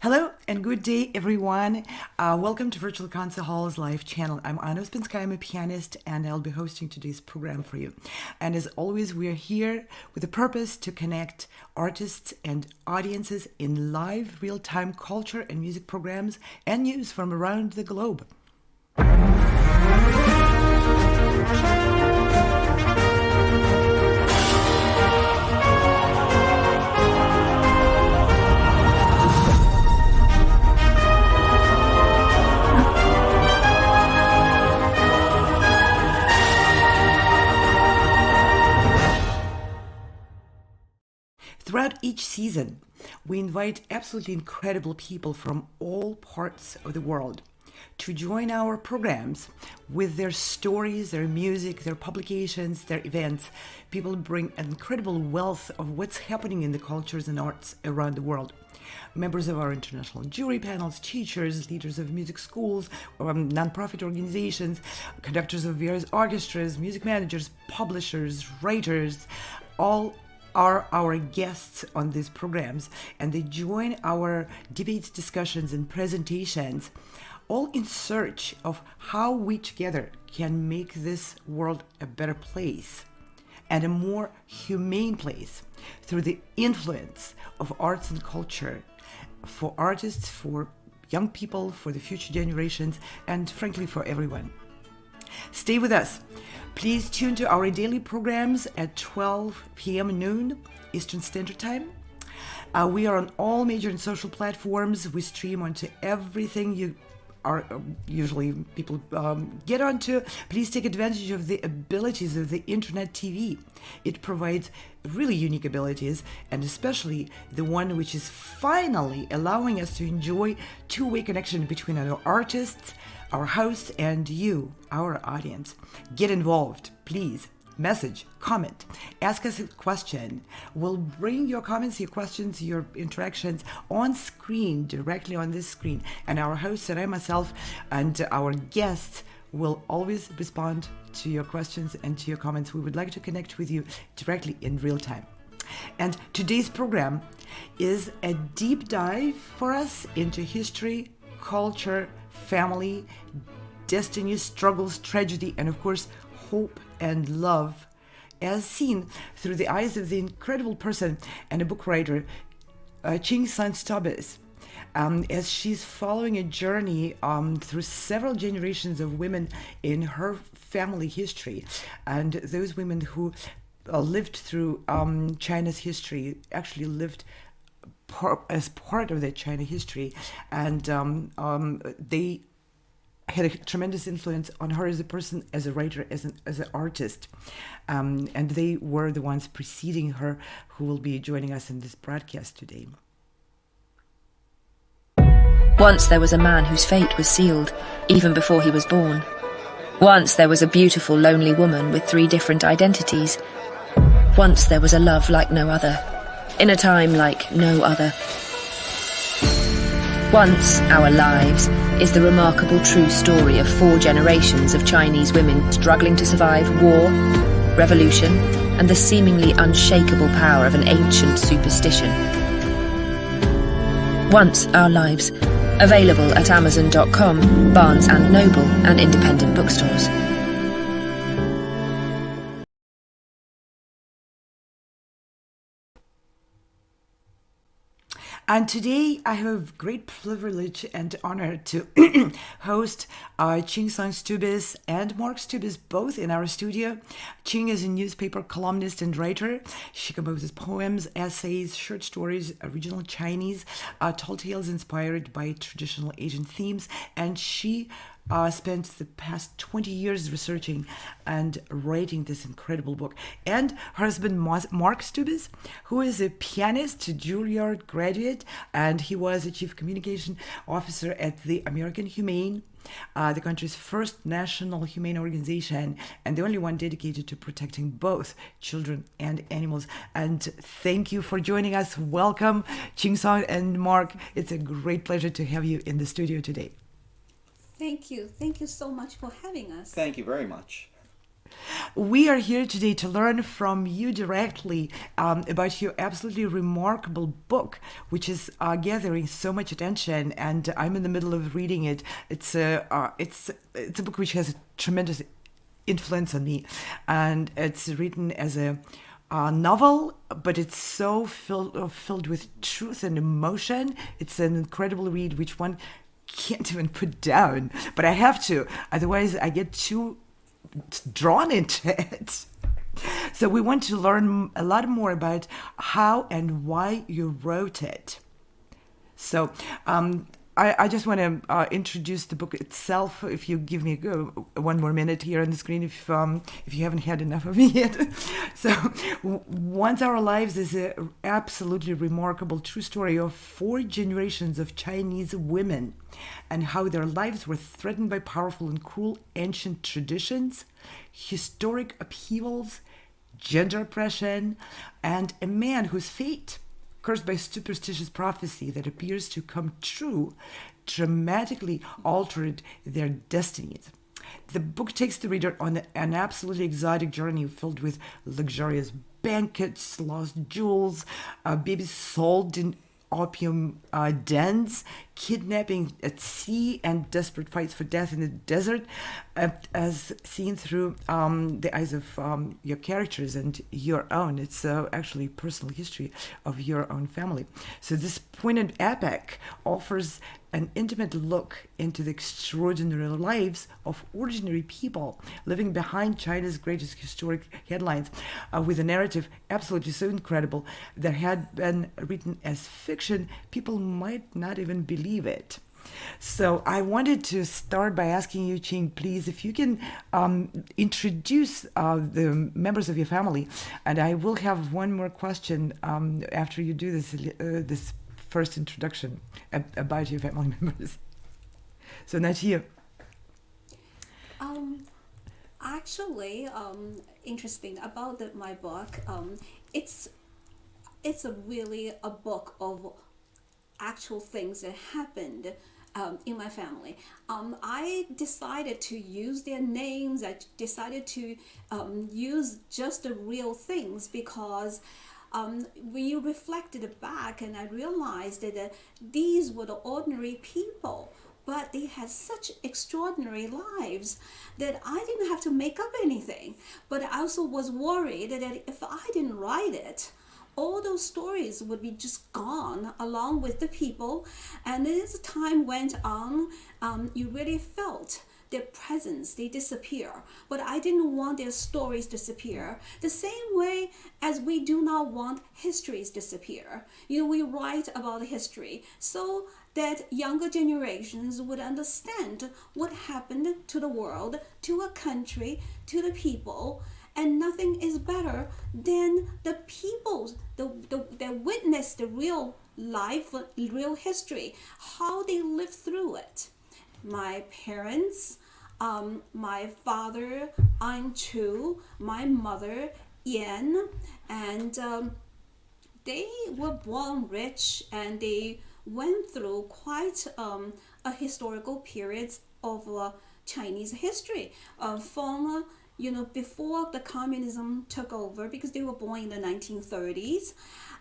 Hello and good day, everyone. Welcome to Virtual Concert Hall's live channel. I'm Anna Spinskaya, I'm a pianist, and I'll be hosting today's program for you. And as always, we are here with a purpose to connect artists and audiences in live, real-time culture and music programs and news from around the globe. Throughout each season, we invite absolutely incredible people from all parts of the world to join our programs with their stories, their music, their publications, their events. People bring an incredible wealth of what's happening in the cultures and arts around the world. Members of our international jury panels, teachers, leaders of music schools, non-profit organizations, conductors of various orchestras, music managers, publishers, writers, all are our guests on these programs, and they join our debates, discussions, and presentations, all in search of how we together can make this world a better place and a more humane place through the influence of arts and culture for artists, for young people, for the future generations, and frankly, for everyone. Stay with us. Please tune to our daily programs at 12 p.m. noon Eastern Standard Time. We are on all major and social platforms. We stream onto everything you are usually people get onto. Please take advantage of the abilities of the Internet TV. It provides really unique abilities, and especially the one which is finally allowing us to enjoy two-way connection between our artists, our hosts, and you, our audience. Get involved, please. Message, comment, ask us a question. We'll bring your comments, your questions, your interactions on screen, directly on this screen. And our hosts and I myself and our guests will always respond to your questions and to your comments. We would like to connect with you directly in real time. And today's program is a deep dive for us into history, culture, family, destiny, struggles, tragedy, and of course, hope and love, as seen through the eyes of the incredible person and a book writer, Qin Sun Stubis, as she's following a journey through several generations of women in her family history, and those women who lived through China's history, actually lived as part of that China history, and they had a tremendous influence on her as a person, as a writer, as an artist. And they were the ones preceding her who will be joining us in this broadcast today. Once there was a man whose fate was sealed, even before he was born. Once there was a beautiful, lonely woman with 3 different identities. Once there was a love like no other, in a time like no other. Once Our Lives is the remarkable true story of 4 generations of Chinese women struggling to survive war, revolution, and the seemingly unshakable power of an ancient superstition. Once Our Lives, available at Amazon.com, Barnes & Noble, and independent bookstores. And today I have great privilege and honor to host Qin Sun Stubis and Mark Stubis both in our studio. Qin is a newspaper columnist and writer. She composes poems, essays, short stories, original Chinese, tall tales inspired by traditional Asian themes, and she spent the past 20 years researching and writing this incredible book. And her husband, Mark Stubis, who is a pianist, Juilliard graduate, and he was a chief communication officer at the American Humane, the country's first national humane organization, and the only one dedicated to protecting both children and animals. And thank you for joining us. Welcome, Qin Sun and Mark. It's a great pleasure to have you in the studio today. Thank you. Thank you so much for having us. Thank you very much. We are here today to learn from you directly about your absolutely remarkable book, which is gathering so much attention, and I'm in the middle of reading it. It's a book which has a tremendous influence on me, and it's written as a novel, but it's so filled with truth and emotion. It's an incredible read, which one can't even put down, but I have to, otherwise I get too drawn into it. So we want to learn a lot more about how and why you wrote it. So I just want to introduce the book itself. If you give me one more minute here on the screen, if you haven't had enough of me yet. So, Once Our Lives is an absolutely remarkable true story of 4 generations of Chinese women and how their lives were threatened by powerful and cruel ancient traditions, historic upheavals, gender oppression, and a man whose fate, cursed by superstitious prophecy that appears to come true, dramatically altered their destinies. The book takes the reader on an absolutely exotic journey filled with luxurious banquets, lost jewels, babies sold in opium dens, kidnapping at sea, and desperate fights for death in the desert, as seen through the eyes of your characters and your own. It's actually personal history of your own family. So this poignant epic offers an intimate look into the extraordinary lives of ordinary people living behind China's greatest historic headlines, with a narrative absolutely so incredible that had been written as fiction, people might not even believe it. So I wanted to start by asking you, Qin, please, if you can introduce the members of your family, and I will have one more question after you do this first introduction about your family members. So now to you. Actually, interesting about my book. It's really a book of actual things that happened in my family. I decided to use their names. I decided to use just the real things because we reflected back, and I realized that these were the ordinary people, but they had such extraordinary lives that I didn't have to make up anything. But I also was worried that if I didn't write it, all those stories would be just gone along with the people. And as time went on, you really felt their presence, they disappear. But I didn't want their stories disappear. The same way as we do not want histories disappear. We write about history so that younger generations would understand what happened to the world, to a country, to the people. And nothing is better than the people that witness the real life, real history, how they lived through it. My parents, my father, An Chu, my mother, Yan, and they were born rich, and they went through quite a historical period of Chinese history from before the communism took over, because they were born in the 1930s,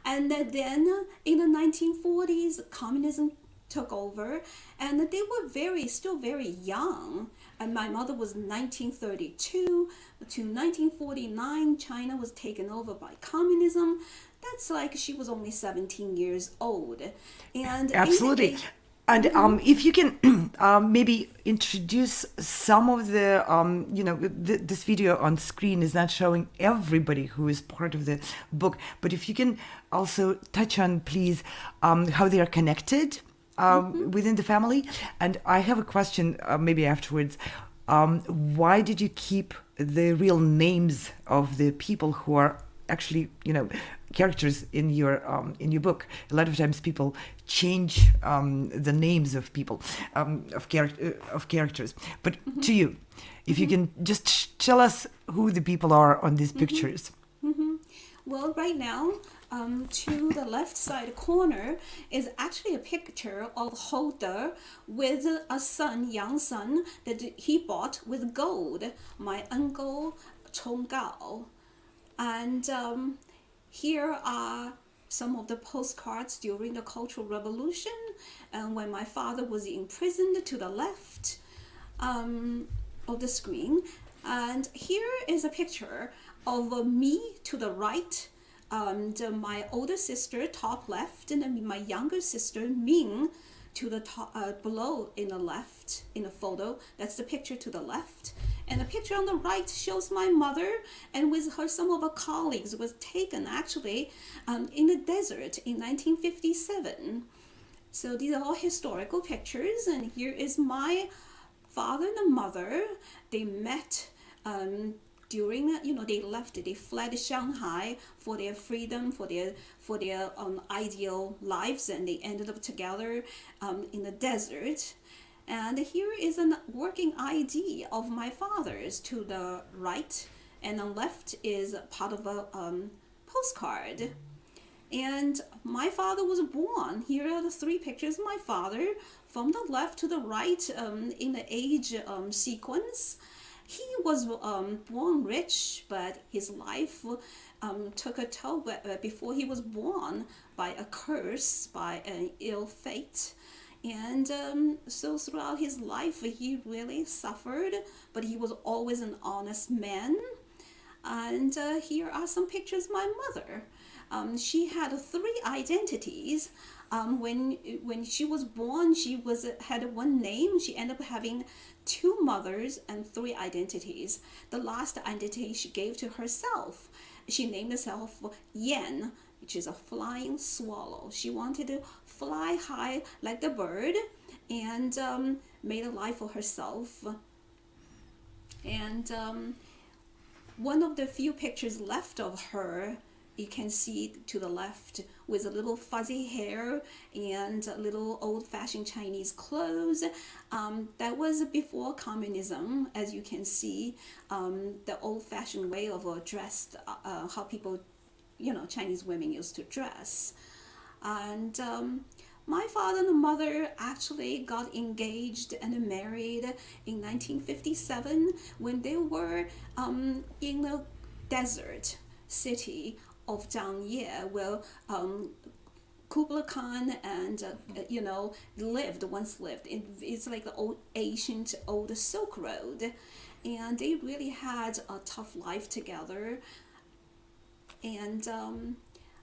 and then in the 1940s communism took over, and they were still very young. And my mother was 1932 to 1949. China was taken over by communism. That's like she was only 17 years old. And absolutely. And if you can maybe introduce some of the, this video on screen is not showing everybody who is part of the book, but if you can also touch on, please, how they are connected within the family. And I have a question maybe afterwards. Why did you keep the real names of the people who are actually, characters in your book? A lot of times people change the names of people, of characters. But to you, if you can just tell us who the people are on these pictures. Well, right now, to the left side corner is actually a picture of Holder with a son, young son, that he bought with gold. My uncle Chonggao. And here are some of the postcards during the Cultural Revolution, and when my father was imprisoned, to the left of the screen. And here is a picture of me to the right, and my older sister top left, and then my younger sister Ming to the top, below in the left in the photo. That's the picture to the left. And the picture on the right shows my mother, and with her some of her colleagues, was taken actually in the desert in 1957. So these are all historical pictures, and here is my father and mother. They met during, they fled Shanghai for their freedom, for their ideal lives, and they ended up together in the desert. And here is a working ID of my father's to the right, and on left is part of a postcard. And my father was born. Here are the three pictures of my father from the left to the right in the age sequence. He was born rich, but his life took a toll before he was born by a curse, by an ill fate. And so throughout his life, he really suffered, but he was always an honest man. And here are some pictures of my mother. She had three identities. When she was born, she had one name. She ended up having two mothers and three identities. The last identity she gave to herself. She named herself Yan, which is a flying swallow. She wanted to fly high like the bird, and made a life for herself. And one of the few pictures left of her, you can see to the left, with a little fuzzy hair and little old-fashioned Chinese clothes. That was before communism, as you can see, the old-fashioned way of dressed, how people, Chinese women used to dress. And my father and mother actually got engaged and married in 1957 when they were in the desert city of Zhangye, where Kublai Khan and once lived. It's like the old Silk Road, and they really had a tough life together. And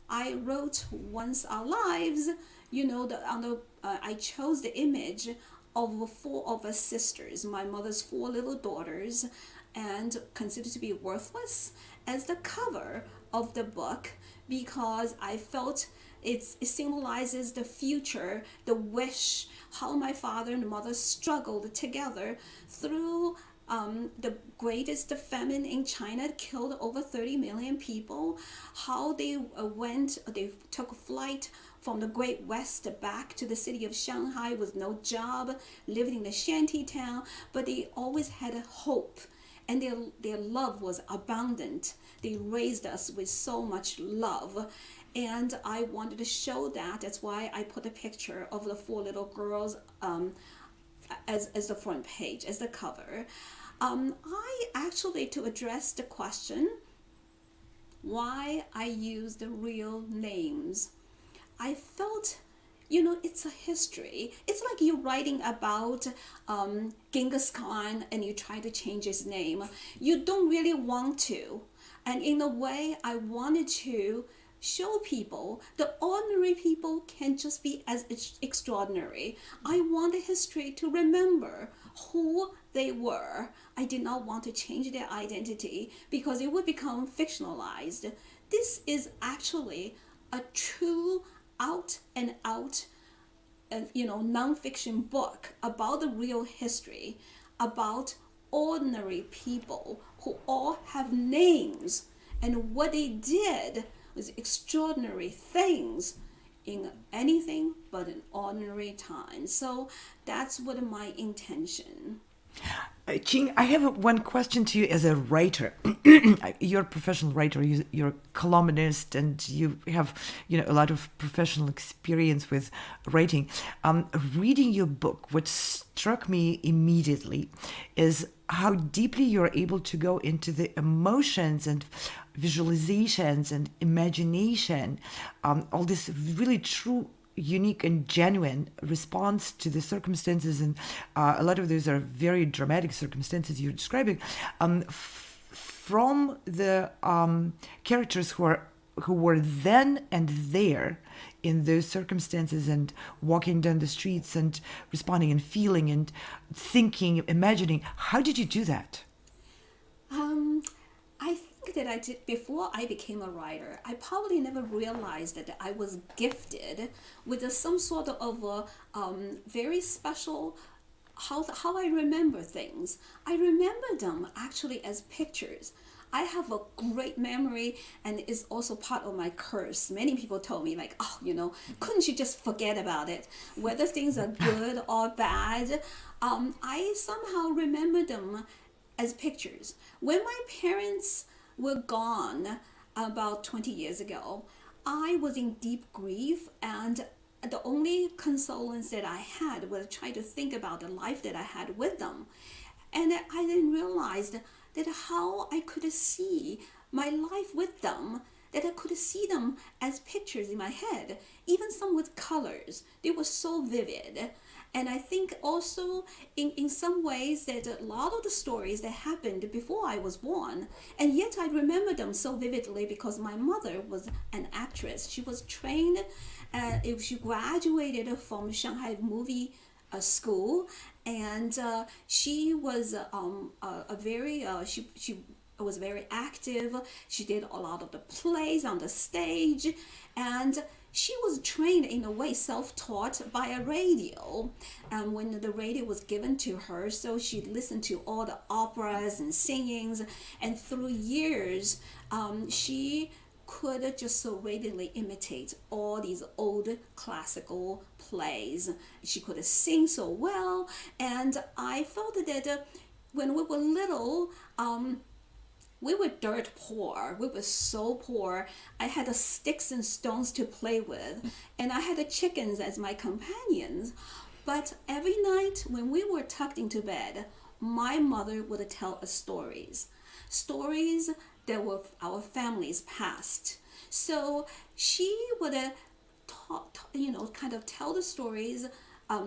I wrote Once Our Lives, I chose the image of four of us sisters, my mother's four little daughters, and considered to be worthless, as the cover of the book, because I felt it symbolizes the future, the wish, how my father and mother struggled together through the greatest famine in China, killed over 30 million people, how they took flight from the Great West back to the city of Shanghai with no job, living in the shantytown, but they always had a hope, and their love was abundant. They raised us with so much love, and I wanted to show that. That's why I put a picture of the four little girls as the front page, as the cover. I actually, to address the question why I use the real names, I felt, it's a history. It's like you're writing about Genghis Khan and you try to change his name. You don't really want to. And in a way, I wanted to show people the ordinary people can just be as extraordinary. I want the history to remember who they were. I did not want to change their identity because it would become fictionalized. This is actually a true out and out non-fiction book about the real history, about ordinary people who all have names, and what they did was extraordinary things in anything but an ordinary time. So that's what my intention. Qing, I have one question to you as a writer. You're a professional writer. You're a columnist, and you have, a lot of professional experience with writing. Reading your book, what struck me immediately is how deeply you're able to go into the emotions and visualizations and imagination, all this really true, unique and genuine response to the circumstances, and a lot of those are very dramatic circumstances you're describing, from the characters who were then and there in those circumstances, and walking down the streets and responding and feeling and thinking, imagining. How did you do that? I think that I did before I became a writer. I probably never realized that I was gifted with some sort of a very special how I remember things. I remember them actually as pictures. I have a great memory, and it's also part of my curse. Many people told me, like, oh, couldn't you just forget about it? Whether things are good or bad, I somehow remember them as pictures. When my parents were gone about 20 years ago, I was in deep grief, and the only consolence that I had was trying to think about the life that I had with them. And I didn't realize that how I could see my life with them, that I could see them as pictures in my head, even some with colors. They were so vivid. And I think also in some ways that a lot of the stories that happened before I was born, and yet I remember them so vividly because my mother was an actress. She was trained, she graduated from Shanghai movie school, and she was she was very active. She did a lot of the plays on the stage, and she was trained in a way, self-taught by a radio. And when the radio was given to her, so she listened to all the operas and singings, and through years, she could just so readily imitate all these old classical plays. She could sing so well, and I felt that when we were little, we were dirt poor. We were so poor. I had the sticks and stones to play with, and I had the chickens as my companions. But every night when we were tucked into bed, my mother would tell us stories that were our family's past. So she would kind of tell the stories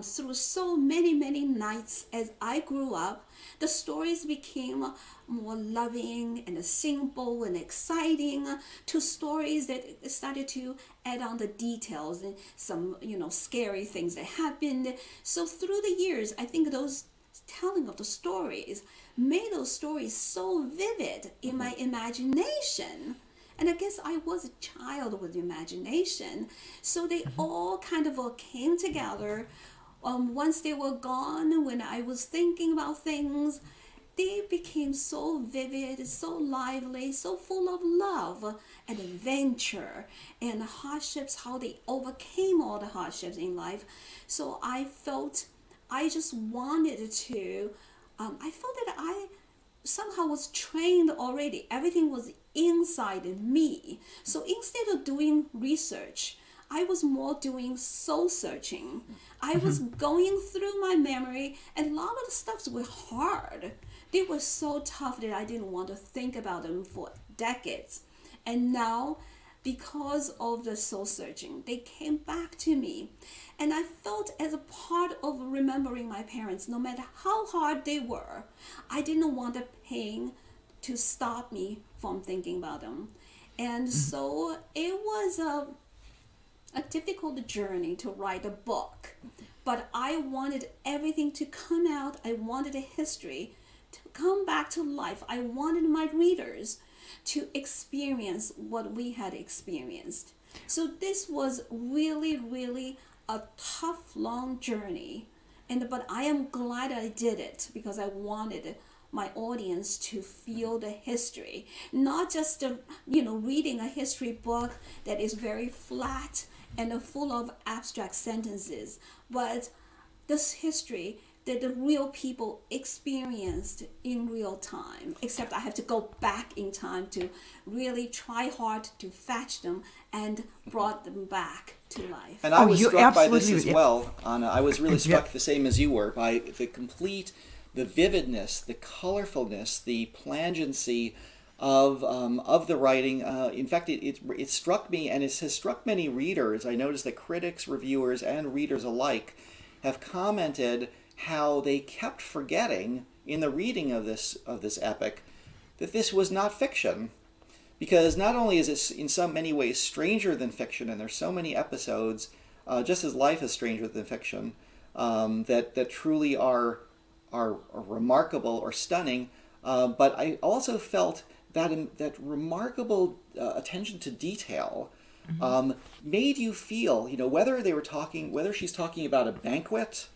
through so many nights. As I grew up, the stories became more loving and simple and exciting, to stories that started to add on the details and some scary things that happened. So through the years, I think those telling of the stories made those stories so vivid in my imagination. And I guess I was a child with imagination, so they all kind of came together. Once they were gone, when I was thinking about things, they became so vivid, so lively, so full of love and adventure and hardships, how they overcame all the hardships in life. So I felt I just wanted to, I felt that I somehow was trained already. Everything was inside me. So instead of doing research, I was more doing soul searching. I was going through my memory, and a lot of the stuffs were hard. They were so tough that I didn't want to think about them for decades. And now, because of the soul searching, they came back to me. And I felt as a part of remembering my parents, no matter how hard they were, I didn't want the pain to stop me from thinking about them. And so it was a difficult journey to write a book, but I wanted everything to come out. I wanted the history to come back to life. I wanted my readers to experience what we had experienced. So this was really a tough, long journey, but I am glad I did it, because I wanted my audience to feel the history, not just reading a history book that is very flat and full of abstract sentences, but this history that the real people experienced in real time, except I have to go back in time to really try hard to fetch them and brought them back to life. And I was you struck by this absolutely- as well, Anna. I was really struck Yeah. the same as you were by the vividness, the colorfulness, the plangency of the writing. In fact, it struck me, and it has struck many readers. I noticed that critics, reviewers, and readers alike have commented how they kept forgetting in the reading of this epic that this was not fiction, because not only is it in so many ways stranger than fiction, and there's so many episodes, just as life is stranger than fiction, that truly are remarkable or stunning. But I also felt that remarkable attention to detail made you feel, whether she's talking about a banquet,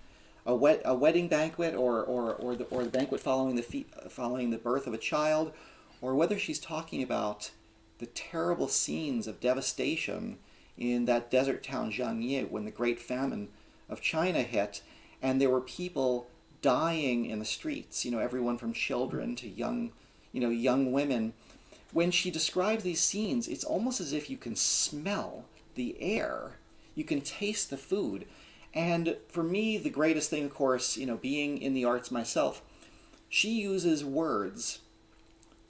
a wedding banquet, or the banquet following the birth of a child, or whether she's talking about the terrible scenes of devastation in that desert town Shanghai when the Great Famine of China hit, and there were people dying in the streets. Everyone from children to young women. When she describes these scenes, it's almost as if you can smell the air, you can taste the food. And for me, the greatest thing, of course, being in the arts myself, she uses words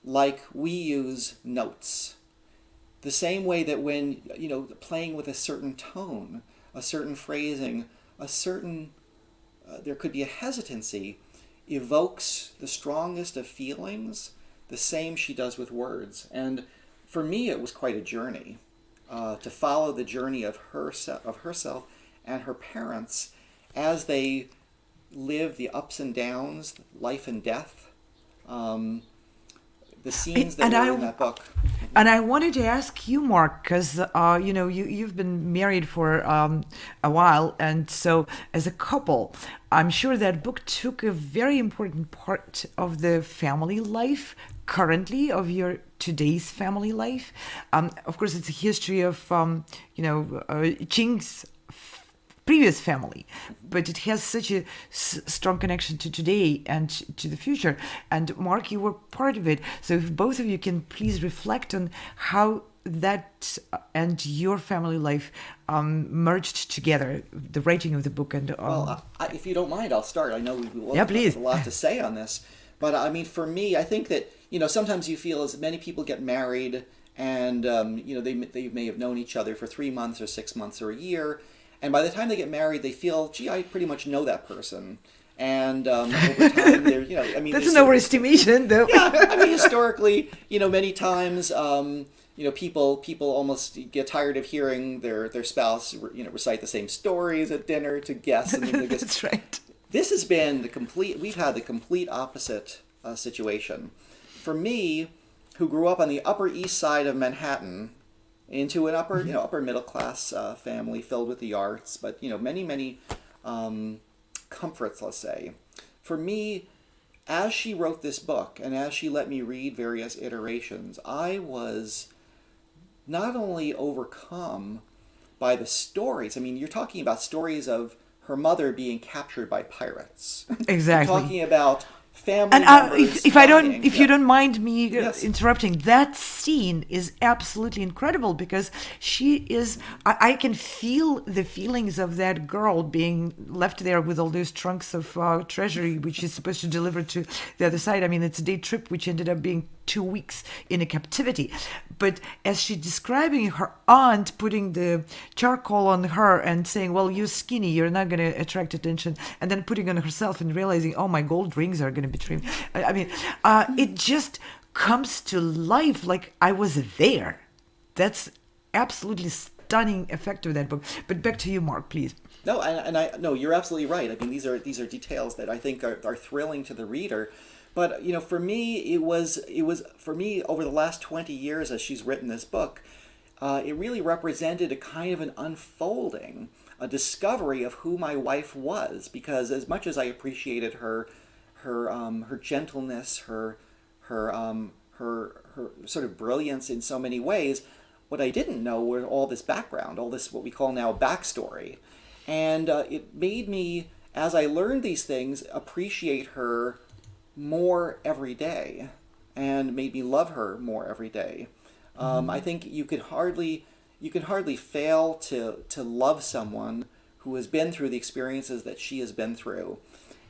like we use notes. The same way that when, playing with a certain tone, a certain phrasing, there could be a hesitancy, evokes the strongest of feelings, the same she does with words. And for me, it was quite a journey to follow the journey of herself and her parents as they live the ups and downs, life and death, the scenes that were in that book. And I wanted to ask you, Mark, because you've been married for a while, and so as a couple, I'm sure that book took a very important part of the family life currently, of your today's family life. Of course, it's a history of Qing's previous family, but it has such a strong connection to today and to the future. And Mark, you were part of it. So if both of you can please reflect on how that and your family life merged together, the writing of the book. And well, if you don't mind, I'll start. I know we please. have a lot to say on this, but I mean, for me, I think that sometimes you feel as many people get married, and they may have known each other for 3 months or 6 months or a year. And by the time they get married, they feel, gee, I pretty much know that person. And over time, that's an overestimation, though. Yeah, I mean, historically, many times, people almost get tired of hearing their spouse, recite the same stories at dinner to guests and things like this. That's right. This has been we've had the complete opposite situation. For me, who grew up on the Upper East Side of Manhattan, into an upper middle class family filled with the arts, but many comforts, let's say. For me, as she wrote this book and as she let me read various iterations, I was not only overcome by the stories. I mean, you're talking about stories of her mother being captured by pirates. Exactly. You're talking about family And members dying. if you don't mind me Yes. interrupting, that scene is absolutely incredible, because she is. I can feel the feelings of that girl being left there with all those trunks of treasury, which is supposed to deliver to the other side. I mean, it's a day trip, which ended up being 2 weeks in a captivity. But as she's describing her aunt putting the charcoal on her and saying, well, you're skinny, you're not going to attract attention, and then putting on herself and realizing, oh, my gold rings are going to betray me. I mean, it just comes to life like I was there. That's absolutely stunning effect of that book. But back to you, Mark, please. No, you're absolutely right. I mean, these are details that I think are thrilling to the reader. But for me, it was for me over the last 20 years as she's written this book, it really represented a kind of an unfolding, a discovery of who my wife was. Because as much as I appreciated her gentleness, her sort of brilliance in so many ways, what I didn't know were all this background, all this what we call now backstory. And it made me, as I learned these things, appreciate her more every day, and made me love her more every day. I think you could hardly fail to love someone who has been through the experiences that she has been through,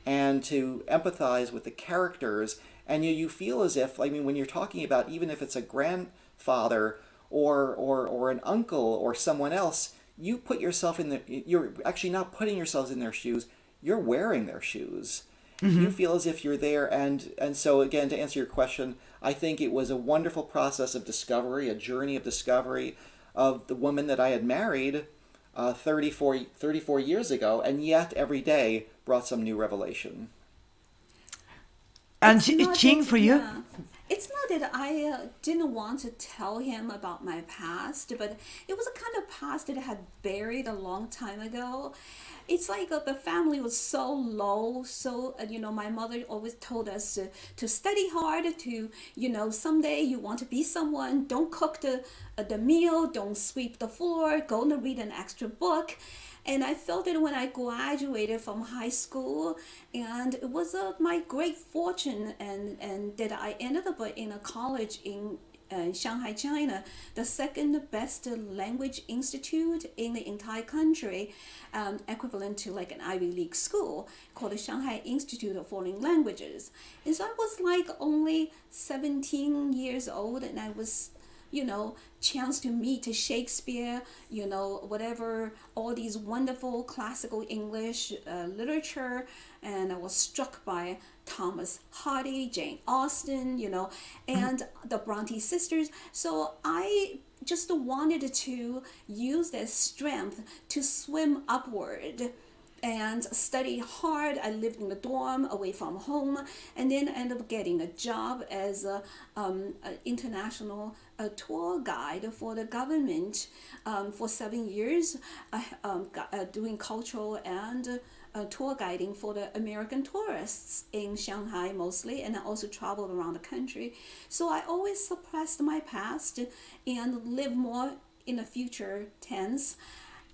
and to empathize with the characters. And you feel as if, I mean, when you're talking about, even if it's a grandfather or an uncle or someone else, you put yourself in you're actually not putting yourselves in their shoes, you're wearing their shoes. You feel as if you're there. And so, again, to answer your question, I think it was a wonderful process of discovery, a journey of discovery of the woman that I had married 34 years ago, and yet every day brought some new revelation. And It's not Qing, that, for you? yeah. It's not that I didn't want to tell him about my past, but it was a kind of past that I had buried a long time ago. It's like the family was so low, so my mother always told us to study hard, to someday you want to be someone. Don't cook the meal, don't sweep the floor, go and read an extra book. And I felt it when I graduated from high school, and it was my great fortune, and that I ended up in a college in Shanghai, China, the second best language institute in the entire country, equivalent to like an Ivy League school called the Shanghai Institute of Foreign Languages. And so I was like only 17 years old, and I was chance to meet Shakespeare, whatever, all these wonderful classical English literature. And I was struck by Thomas Hardy, Jane Austen, and the Bronte sisters. So I just wanted to use that strength to swim upward and study hard. I lived in a dorm away from home, and then ended up getting a job as an international tour guide for the government for 7 years, doing cultural and tour guiding for the American tourists in Shanghai mostly, and I also traveled around the country. So I always suppressed my past and live more in the future tense.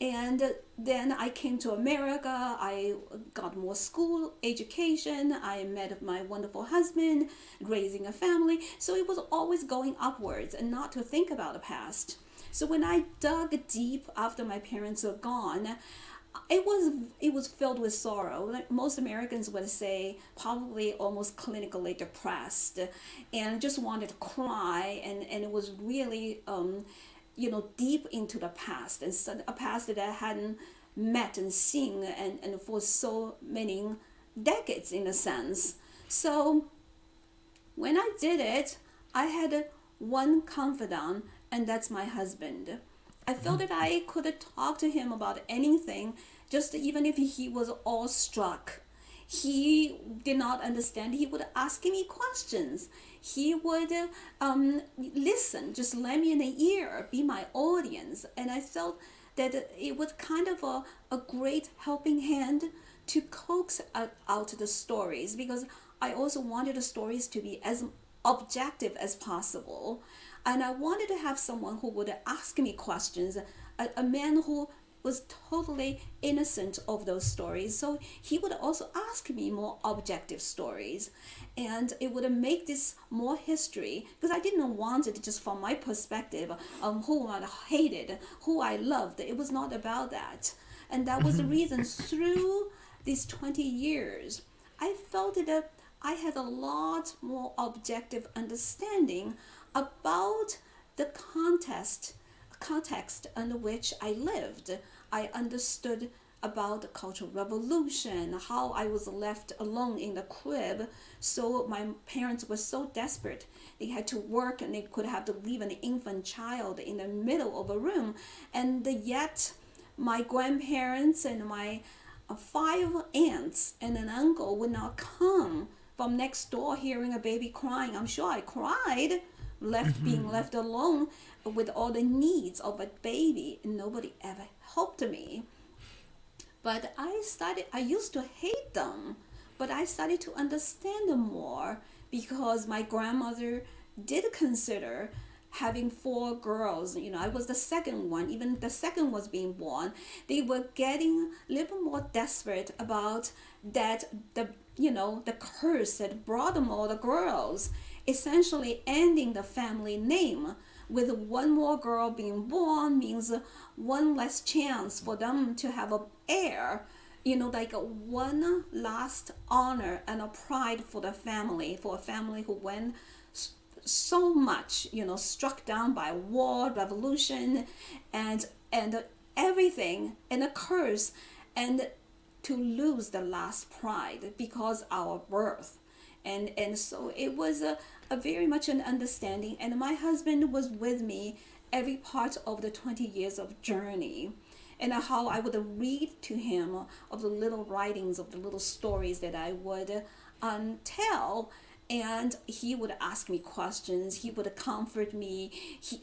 And then I came to America. I got more school education. I met my wonderful husband, raising a family. So it was always going upwards and not to think about the past. So when I dug deep after my parents were gone, it was filled with sorrow. Like most Americans would say, probably almost clinically depressed, and just wanted to cry. And it was really deep into the past, and so a past that I hadn't met and seen and for so many decades in a sense. So when I did it, I had one confidant, and that's my husband. I felt that I could talk to him about anything, just even if he was awestruck. He did not understand. He would ask me questions. He would listen, just lend me an ear, be my audience. And I felt that it was kind of a great helping hand to coax out the stories, because I also wanted the stories to be as objective as possible. And I wanted to have someone who would ask me questions, a man who was totally innocent of those stories. So he would also ask me more objective stories. And it would make this more history, because I didn't want it just from my perspective, who I hated, who I loved. It was not about that. And that was the reason through these 20 years, I felt that I had a lot more objective understanding about the context under which I lived. I understood about the Cultural Revolution, how I was left alone in the crib. So my parents were so desperate. They had to work, and they could have to leave an infant child in the middle of a room. And yet my grandparents and my 5 aunts and an uncle would not come from next door hearing a baby crying. I'm sure I cried, being left alone with all the needs of a baby, and nobody ever helped me. But I used to hate them, but I started to understand them more, because my grandmother did consider having 4 girls. I was the second one. Even the second was being born. They were getting a little more desperate about that, the curse that brought them all the girls, essentially ending the family name. With one more girl being born means one less chance for them to have an heir. Like one last honor and a pride for the family, for a family who went so much, struck down by war, revolution, and everything, and a curse, and to lose the last pride because our birth. And so it was a very much an understanding, and my husband was with me every part of the 20 years of journey, and how I would read to him of the little writings, of the little stories that I would tell, and he would ask me questions. He would comfort me.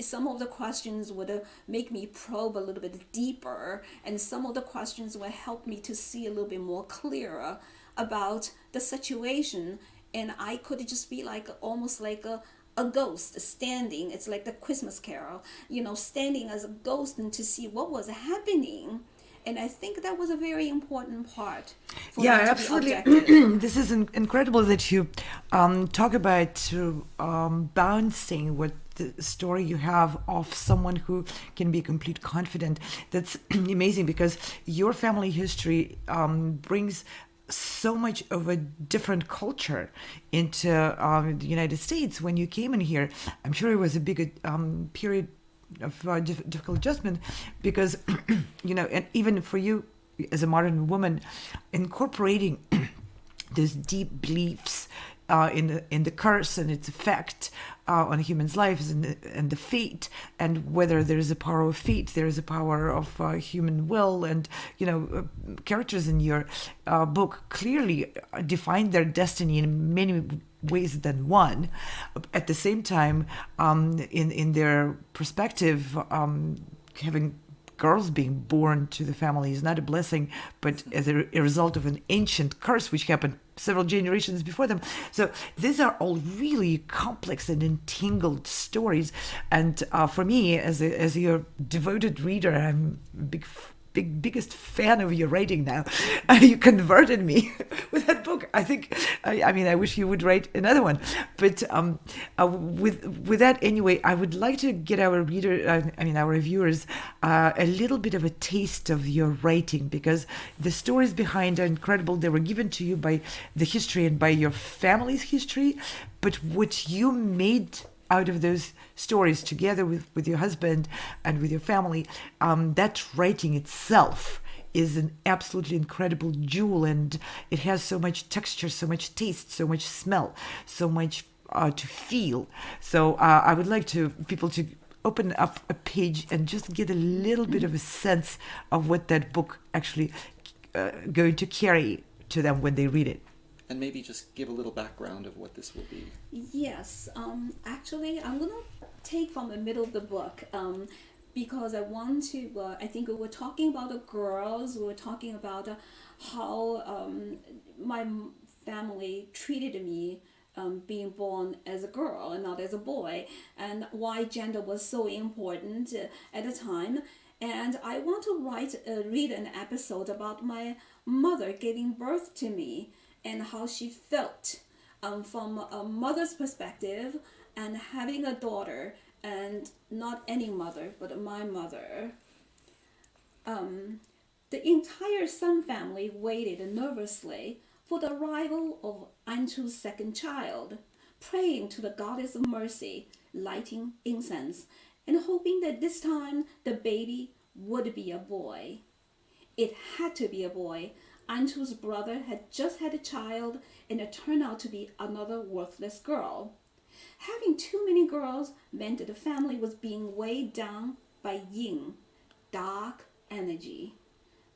Some of the questions would make me probe a little bit deeper, and some of the questions would help me to see a little bit more clearer about the situation. And I could just be like almost like a ghost standing. It's like the Christmas Carol, standing as a ghost and to see what was happening. And I think that was a very important part for Yeah, me to absolutely. be objective. This is incredible that you talk about bouncing with the story you have of someone who can be complete confident. That's amazing, because your family history brings so much of a different culture into the United States. When you came in here, I'm sure it was a big period of difficult adjustment, because and even for you as a modern woman, incorporating those deep beliefs in the curse and its effect on humans' lives, and the fate, and whether there is a power of fate, there is a power of human will, and characters in your book clearly define their destiny in many ways than one. At the same time, in their perspective, having girls being born to the family is not a blessing, but as a result of an ancient curse which happened several generations before them. So these are all really complex and entangled stories. And for me, as your devoted reader, I'm a biggest fan of your writing now. You converted me with that book. I think, I wish you would write another one. But with that anyway, I would like to get our our viewers, a little bit of a taste of your writing, because the stories behind are incredible. They were given to you by the history and by your family's history, but what you made out of those stories together with your husband and with your family, that writing itself is an absolutely incredible jewel, and it has so much texture, so much taste, so much smell, so much to feel. So I would like people to open up a page and just get a little bit of a sense of what that book actually going to carry to them when they read it. And maybe just give a little background of what this will be. Yes, actually, I'm going to take from the middle of the book, because I want to, I think we were talking about the girls, we were talking about how my family treated me being born as a girl and not as a boy, and why gender was so important at the time. And I want to read an episode about my mother giving birth to me, and how she felt from a mother's perspective, and having a daughter, and not any mother, but my mother. The entire Sun family waited nervously for the arrival of Anchu's second child, praying to the goddess of mercy, lighting incense, and hoping that this time the baby would be a boy. It had to be a boy. Anchu's brother had just had a child, and it turned out to be another worthless girl. Having too many girls meant that the family was being weighed down by yin, dark energy.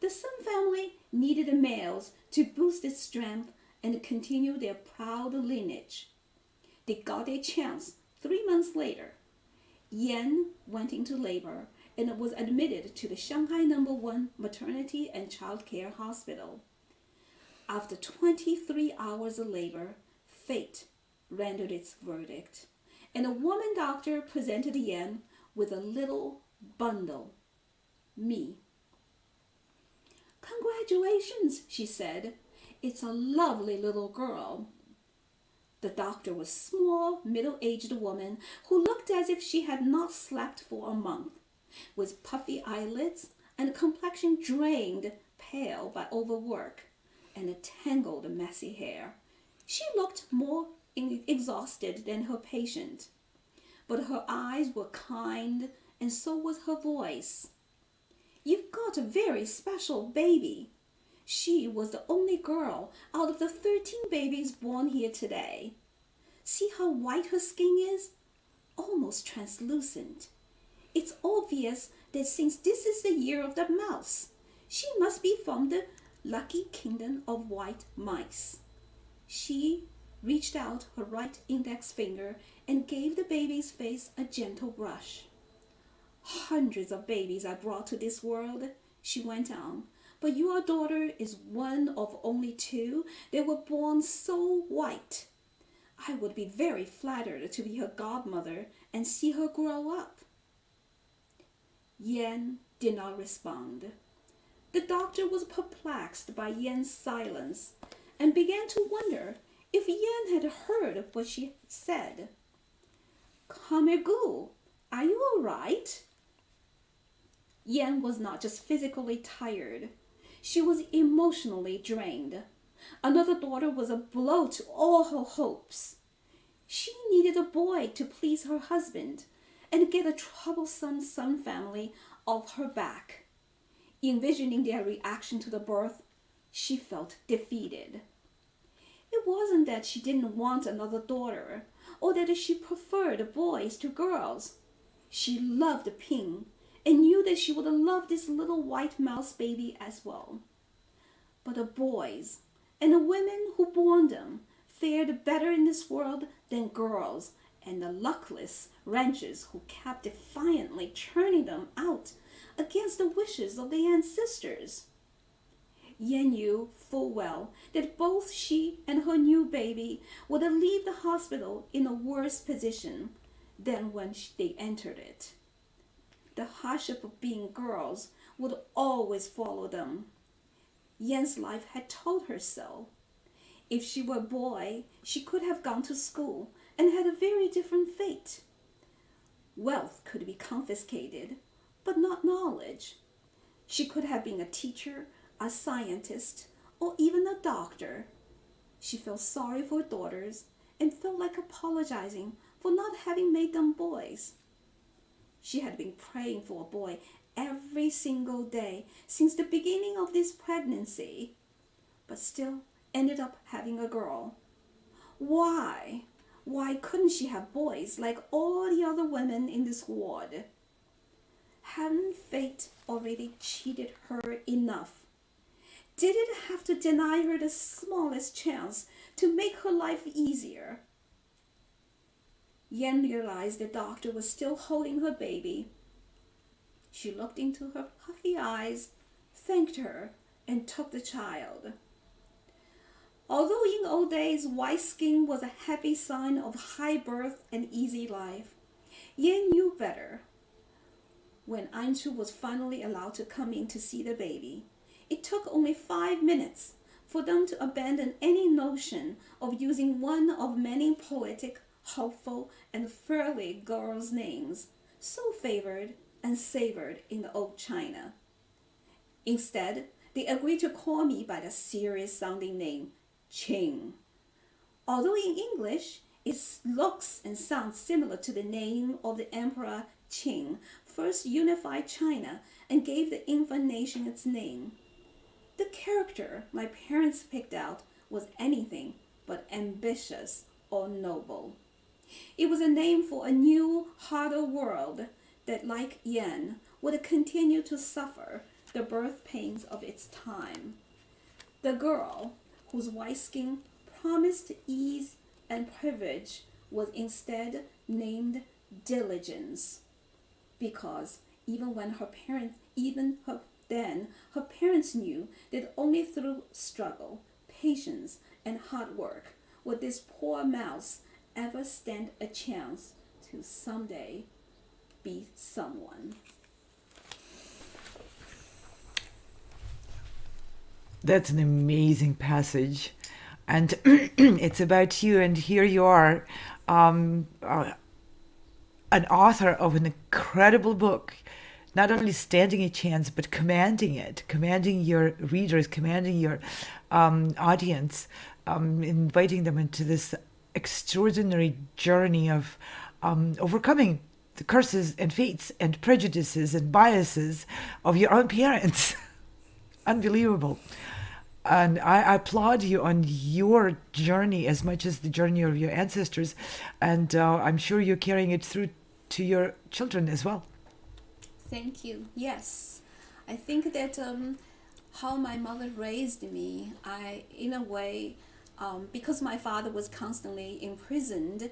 The Sun family needed the males to boost its strength and continue their proud lineage. They got their chance 3 months later. Yan went into labor and was admitted to the Shanghai No. 1 Maternity and Child Care Hospital. After 23 hours of labor, fate rendered its verdict, and a woman doctor presented Yan with a little bundle. Me. "Congratulations," she said. "It's a lovely little girl." The doctor was a small, middle-aged woman who looked as if she had not slept for a month, with puffy eyelids and a complexion drained pale by overwork and a tangled, messy hair. She looked more exhausted than her patient, but her eyes were kind and so was her voice. "You've got a very special baby." She was the only girl out of the 13 babies born here today. "See how white her skin is? Almost translucent. It's obvious that since this is the year of the mouse, she must be from the lucky kingdom of white mice." She reached out her right index finger and gave the baby's face a gentle brush. "Hundreds of babies I brought to this world," she went on, "but your daughter is one of only 2 that were born so white. I would be very flattered to be her godmother and see her grow up." Yan did not respond. The doctor was perplexed by Yan's silence and began to wonder if Yan had heard what she said. "Kamergu, are you all right?" Yan was not just physically tired. She was emotionally drained. Another daughter was a blow to all her hopes. She needed a boy to please her husband and get a troublesome son family off her back. Envisioning their reaction to the birth, she felt defeated. It wasn't that she didn't want another daughter or that she preferred boys to girls. She loved Ping and knew that she would love this little white mouse baby as well. But the boys and the women who bore them fared better in this world than girls and the luckless ranchers who kept defiantly churning them out against the wishes of their ancestors. Yan knew full well that both she and her new baby would leave the hospital in a worse position than when they entered it. The hardship of being girls would always follow them. Yan's life had told her so. If she were a boy, she could have gone to school and had a very different fate. Wealth could be confiscated, but not knowledge. She could have been a teacher, a scientist, or even a doctor. She felt sorry for her daughters and felt like apologizing for not having made them boys. She had been praying for a boy every single day since the beginning of this pregnancy, but still ended up having a girl. Why? Why couldn't she have boys like all the other women in this ward? Hadn't fate already cheated her enough? Did it have to deny her the smallest chance to make her life easier? Yan realized the doctor was still holding her baby. She looked into her puffy eyes, thanked her, and took the child. Although in old days white skin was a happy sign of high birth and easy life, Yan knew better. When Anshu was finally allowed to come in to see the baby, it took only 5 minutes for them to abandon any notion of using one of many poetic, hopeful, and furry girls' names so favored and savored in the old China. Instead, they agreed to call me by the serious-sounding name, Qing. Although in English, it looks and sounds similar to the name of the Emperor Qin first unified China and gave the infant nation its name. The character my parents picked out was anything but ambitious or noble. It was a name for a new, harder world that, like Yan, would continue to suffer the birth pains of its time. The girl, whose white skin promised ease and privilege, was instead named Diligence, because her parents knew that only through struggle, patience, and hard work would this poor mouse ever stand a chance to someday be someone. That's an amazing passage. And it's about you, and here you are, an author of an incredible book, not only standing a chance, but commanding it, commanding your readers, commanding your audience, inviting them into this extraordinary journey of overcoming the curses and fates and prejudices and biases of your own parents. Unbelievable. And I applaud you on your journey as much as the journey of your ancestors. And I'm sure you're carrying it through to your children as well. Thank you. Yes. I think that how my mother raised me, in a way, because my father was constantly imprisoned,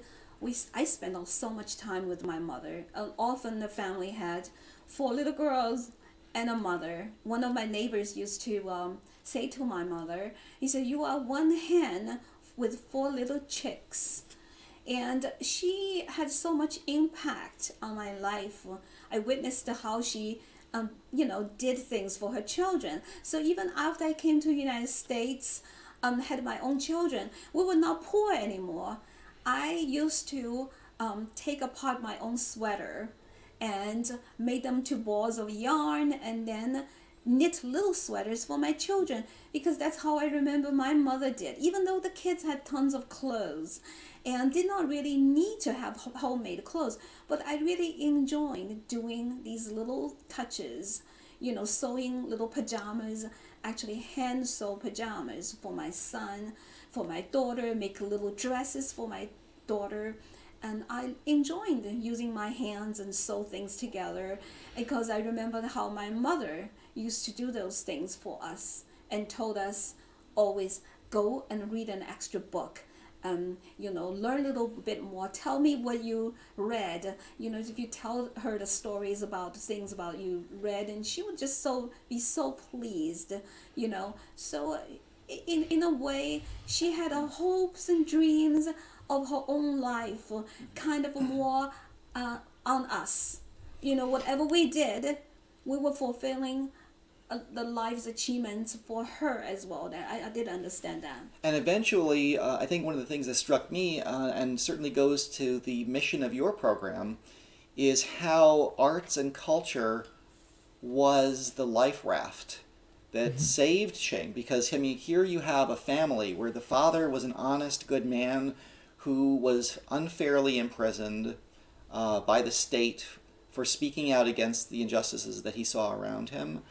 I spent so much time with my mother. Often the family had 4 little girls and a mother. One of my neighbors used to say to my mother, he said, "You are one hen with 4 little chicks." And she had so much impact on my life. I witnessed how she did things for her children. So even after I came to the United States, had my own children, we were not poor anymore. I used to take apart my own sweater and made them to balls of yarn, and then knit little sweaters for my children, because that's how I remember my mother did. Even though the kids had tons of clothes and did not really need to have homemade clothes, but I really enjoyed doing these little touches, sewing little pajamas, actually hand sew pajamas for my son, for my daughter, make little dresses for my daughter. And I enjoyed using my hands and sew things together, because I remember how my mother used to do those things for us and told us always, go and read an extra book. Learn a little bit more. Tell me what you read. If you tell her the stories about things about you read, and she would just be so pleased. So in a way, she had hopes and dreams of her own life, kind of more on us. Whatever we did, we were fulfilling the life's achievements for her as well. That I did understand that. And eventually, I think one of the things that struck me, and certainly goes to the mission of your program, is how arts and culture was the life raft that saved Qing. Because, here you have a family where the father was an honest, good man who was unfairly imprisoned by the state for speaking out against the injustices that he saw around him.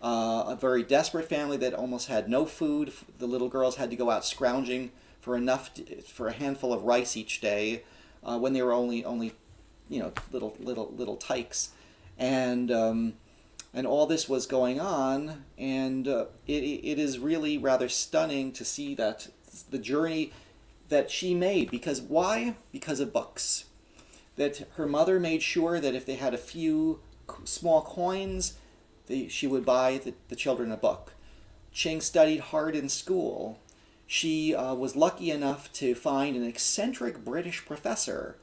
A very desperate family that almost had no food. The little girls had to go out scrounging for for a handful of rice each day, when they were only little tykes, and all this was going on, and it is really rather stunning to see that the journey that she made. Because why? Because of books. That her mother made sure that if they had a few small coins, she would buy the children a book. Qing studied hard in school. She was lucky enough to find an eccentric British professor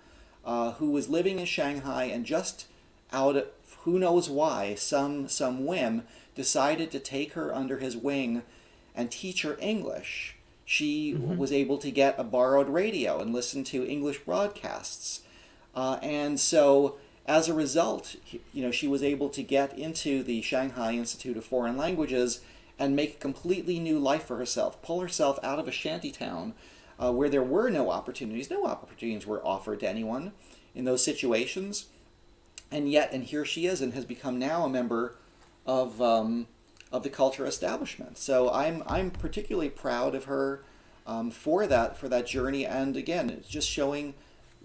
who was living in Shanghai, and just out of who knows why, some whim, decided to take her under his wing and teach her English. She was able to get a borrowed radio and listen to English broadcasts. And so, as a result, she was able to get into the Shanghai Institute of Foreign Languages and make a completely new life for herself, pull herself out of a shantytown where there were no opportunities. No opportunities were offered to anyone in those situations. And here she is, and has become now a member of the culture establishment. So I'm particularly proud of her for that journey. And again, it's just showing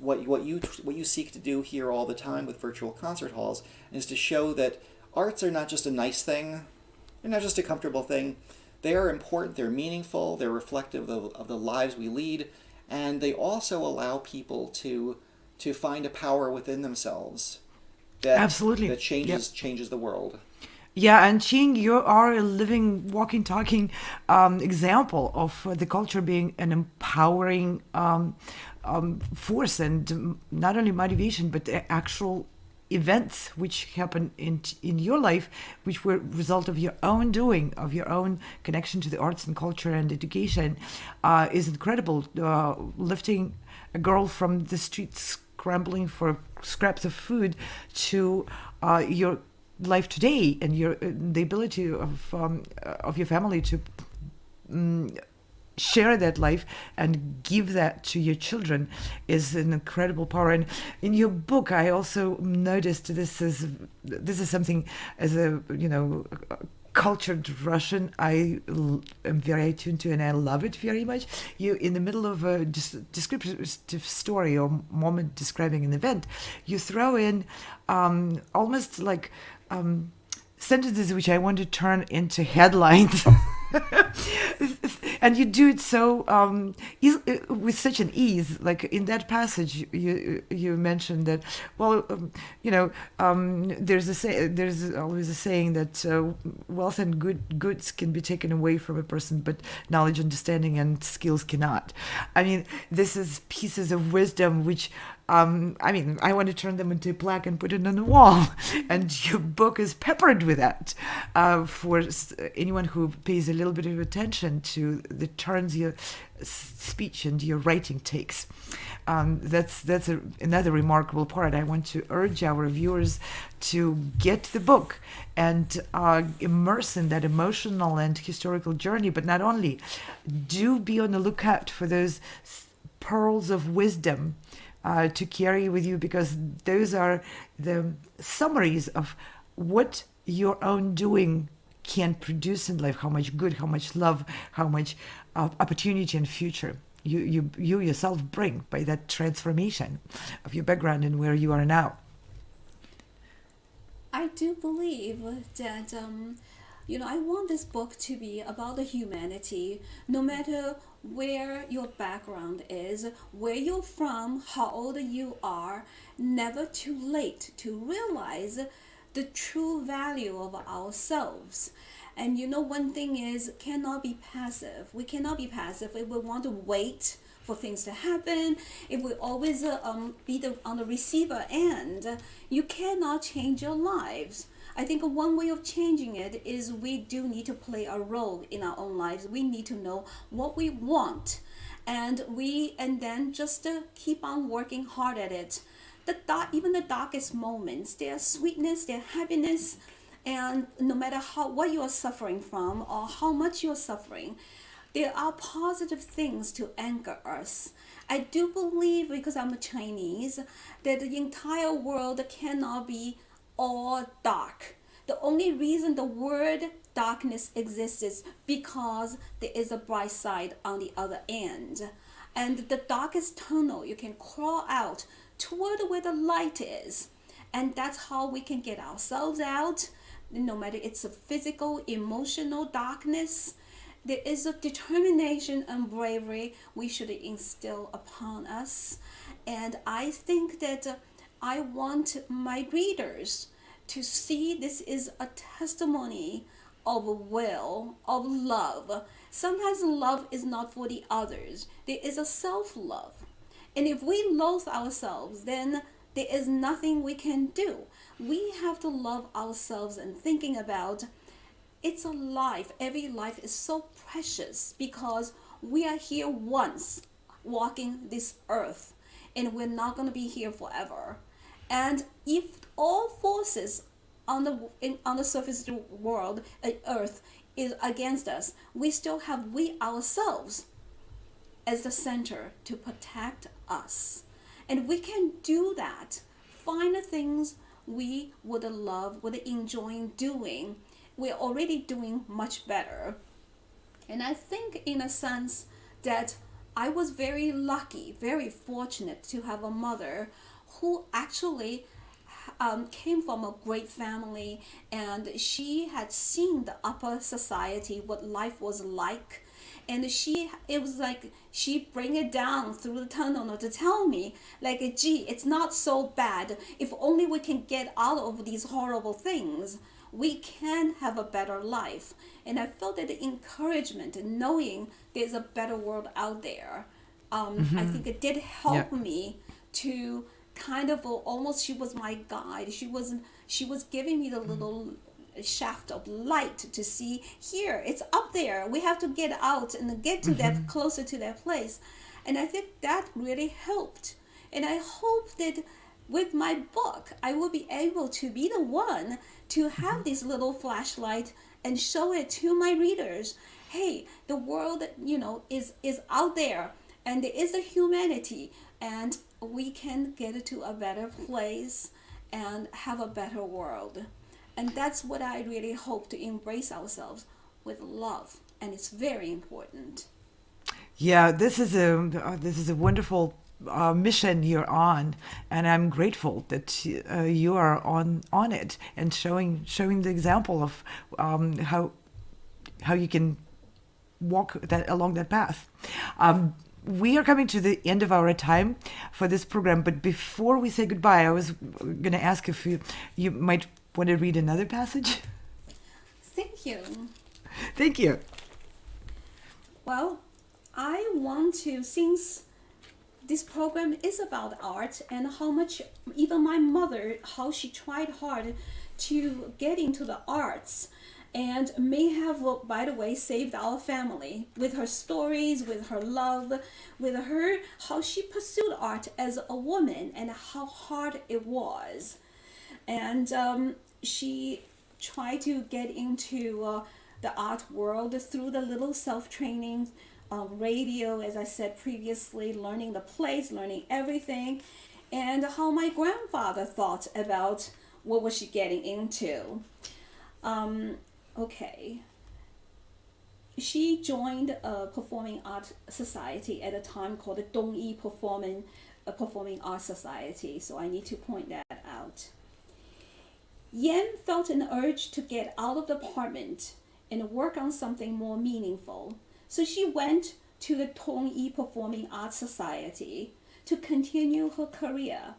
what you seek to do here all the time with virtual concert halls, is to show that arts are not just a nice thing, they're not just a comfortable thing. They are important, they're meaningful, they're reflective of the lives we lead, and they also allow people to find a power within themselves that Absolutely. that changes the world. Yeah, and Qing, you are a living, walking, talking example of the culture being an empowering force, and not only motivation, but the actual events which happen in your life, which were result of your own doing, of your own connection to the arts and culture and education, is incredible. Lifting a girl from the streets scrambling for scraps of food to your life today, and your the ability of your family to share that life and give that to your children is an incredible power. And in your book, I also noticed this is something, as a cultured Russian, am very attuned to, and I love it very much. You, in the middle of a descriptive story or moment describing an event, you throw in almost like sentences which I want to turn into headlines. And you do it so with such an ease. Like in that passage, you mentioned that, well, there's always a saying that wealth and goods can be taken away from a person, but knowledge, understanding, and skills cannot. I mean, this is pieces of wisdom which. I want to turn them into a plaque and put it on the wall. And your book is peppered with that. For anyone who pays a little bit of attention to the turns your speech and your writing takes. That's another remarkable part. I want to urge our viewers to get the book and immerse in that emotional and historical journey. But not only, do be on the lookout for those pearls of wisdom to carry with you, because those are the summaries of what your own doing can produce in life, how much good, how much love, how much opportunity and future you yourself bring by that transformation of your background and where you are now. I do believe that, I want this book to be about the humanity, no matter where your background is, where you're from, how old you are. Never too late to realize the true value of ourselves. And one thing is, cannot be passive. We cannot be passive if we want to wait for things to happen. If we always be on the receiver end, you cannot change your lives. I think one way of changing it is we do need to play a role in our own lives. We need to know what we want, and then just keep on working hard at it. Even the darkest moments, their sweetness, their happiness, and no matter what you are suffering from or how much you are suffering, there are positive things to anchor us. I do believe, because I'm a Chinese, that the entire world cannot be all dark. The only reason the word darkness exists is because there is a bright side on the other end. And the darkest tunnel, you can crawl out toward where the light is. And that's how we can get ourselves out. No matter it's a physical, emotional darkness, there is a determination and bravery we should instill upon us. And I think that I want my readers to see this is a testimony of will, of love. Sometimes love is not for the others. There is a self-love. And if we loathe ourselves, then there is nothing we can do. We have to love ourselves, and thinking about it's a life. Every life is so precious because we are here once walking this earth, and we're not going to be here forever. And if all forces on the surface of the world, earth, is against us, we still have we ourselves as the center to protect us. And we can do that. Find the things we would love, would enjoy doing. We're already doing much better. And I think, in a sense, that I was very lucky, very fortunate to have a mother who actually came from a great family, and she had seen the upper society, what life was like. And it was like she bring it down through the tunnel to tell me, like, gee, it's not so bad. If only we can get out of these horrible things, we can have a better life. And I felt that the encouragement, knowing there's a better world out there, I think it did help me to kind of almost, she was my guide. She was giving me the little shaft of light to see, here, it's up there, we have to get out and get to that, closer to that place. And I think that really helped. And I hope that with my book I will be able to be the one to have this little flashlight and show it to my readers. Hey, the world, is out there, and there is a humanity, and we can get to a better place and have a better world. And that's what I really hope, to embrace ourselves with love. And it's very important. Yeah, this is a wonderful mission you're on, and I'm grateful that you are on it and showing the example of how you can walk along that path. We are coming to the end of our time for this program, but before we say goodbye, I was going to ask if you might want to read another passage. Thank you. Thank you. Well, I want to, since this program is about art and how much even my mother, how she tried hard to get into the arts, and may have, by the way, saved our family with her stories, with her love, with her, how she pursued art as a woman and how hard it was. And she tried to get into the art world through the little self-training radio, as I said previously, learning the plays, learning everything, and how my grandfather thought about what was she getting into. Okay. She joined a performing art society at a time called the Dongyi Performing Art Society, so I need to point that out. Yan felt an urge to get out of the apartment and work on something more meaningful. So she went to the Dongyi Performing Arts Society to continue her career.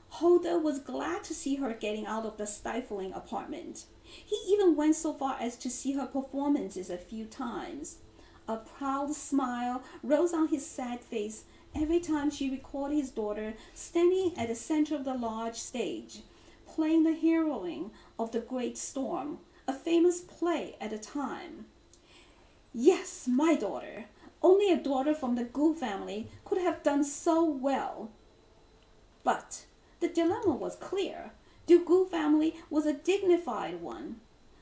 Holder was glad to see her getting out of the stifling apartment. He even went so far as to see her performances a few times. A proud smile rose on his sad face every time she recalled his daughter standing at the center of the large stage, playing the heroine of The Great Storm, a famous play at the time. Yes, my daughter. Only a daughter from the Gu family could have done so well. But the dilemma was clear. The Gu family was a dignified one.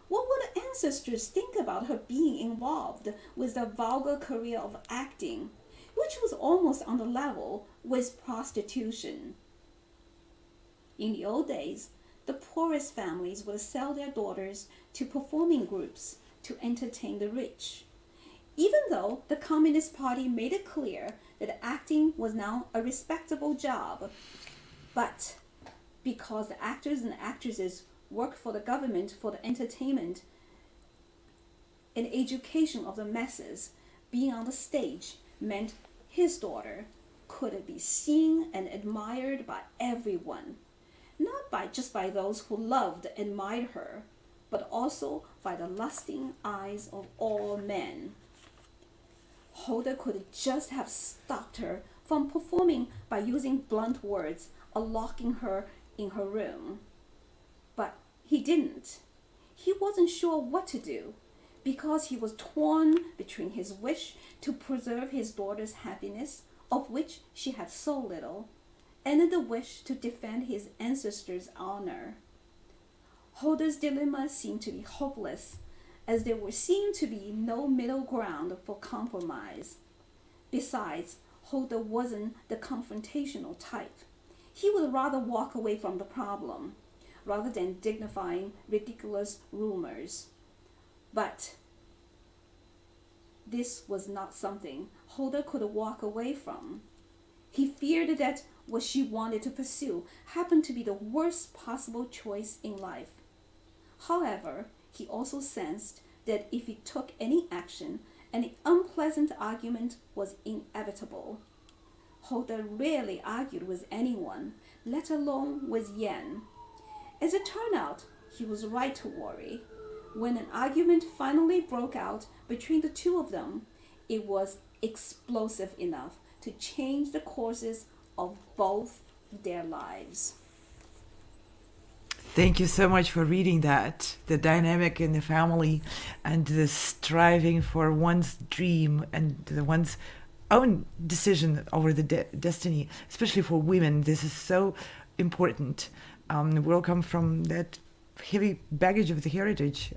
What would the ancestors think about her being involved with the vulgar career of acting, which was almost on the level with prostitution? In the old days, the poorest families would sell their daughters to performing groups to entertain the rich. Even though the Communist Party made it clear that acting was now a respectable job, but because the actors and actresses worked for the government for the entertainment and education of the masses, being on the stage meant his daughter could be seen and admired by everyone, not just by those who loved and admired her, but also by the lusting eyes of all men. Holder could just have stopped her from performing by using blunt words or locking her in her room. But he didn't. He wasn't sure what to do because he was torn between his wish to preserve his daughter's happiness, of which she had so little, and the wish to defend his ancestors' honor. Holder's dilemma seemed to be hopeless, as there seemed to be no middle ground for compromise. Besides, Holder wasn't the confrontational type. He would rather walk away from the problem, rather than dignifying ridiculous rumors. But this was not something Holder could walk away from. He feared that what she wanted to pursue happened to be the worst possible choice in life. However, he also sensed that if he took any action, an unpleasant argument was inevitable. Holder rarely argued with anyone, let alone with Yan. As it turned out, he was right to worry. When an argument finally broke out between the two of them, it was explosive enough to change the courses of both their lives. Thank you so much for reading that. The dynamic in the family and the striving for one's dream and the one's own decision over the destiny, especially for women. This is so important. We all come from that heavy baggage of the heritage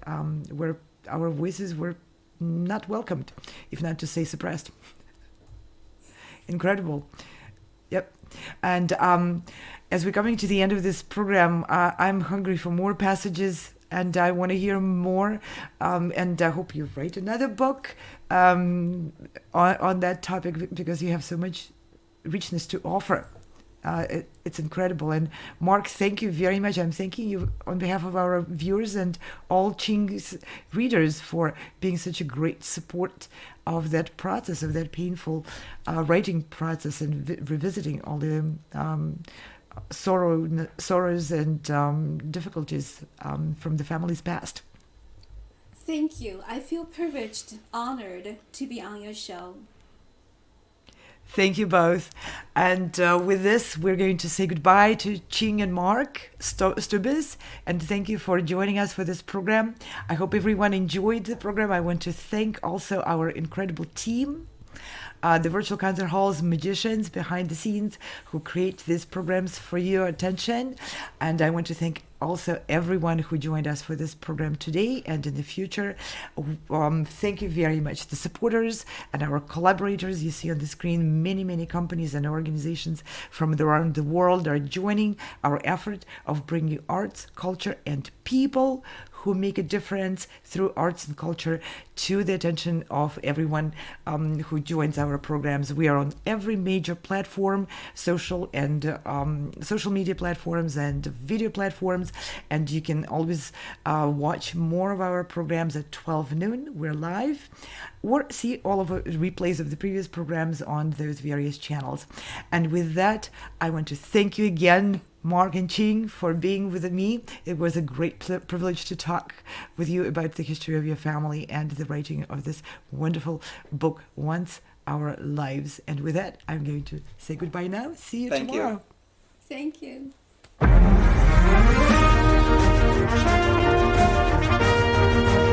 where our voices were not welcomed, if not to say suppressed. Incredible. Yep. And as we're coming to the end of this program, I'm hungry for more passages and I want to hear more. And I hope you write another book on that topic because you have so much richness to offer. It's incredible. And Mark, thank you very much. I'm thanking you on behalf of our viewers and all Qing's readers for being such a great support of that process, of that painful writing process and revisiting all the sorrows and difficulties from the family's past. Thank you. I feel privileged, honored to be on your show. Thank you both. And with this, we're going to say goodbye to Qing and Mark Stubis. And thank you for joining us for this program. I hope everyone enjoyed the program. I want to thank also our incredible team, the virtual concert halls magicians behind the scenes who create these programs for your attention. And I want to thank also everyone who joined us for this program today and in the future. Thank you very much. The supporters and our collaborators, you see on the screen, many companies and organizations from around the world are joining our effort of bringing arts, culture, and people who make a difference through arts and culture to the attention of everyone who joins our programs. We are on every major platform, social media platforms and video platforms, and you can always watch more of our programs at 12 noon. We're live, or see all of the replays of the previous programs on those various channels. And with that, I want to thank you again, Mark and Qing, for being with me. It was a great privilege to talk with you about the history of your family and the writing of this wonderful book, Once Our Lives. And with that, I'm going to say goodbye now. See you tomorrow. Thank you. Thank you.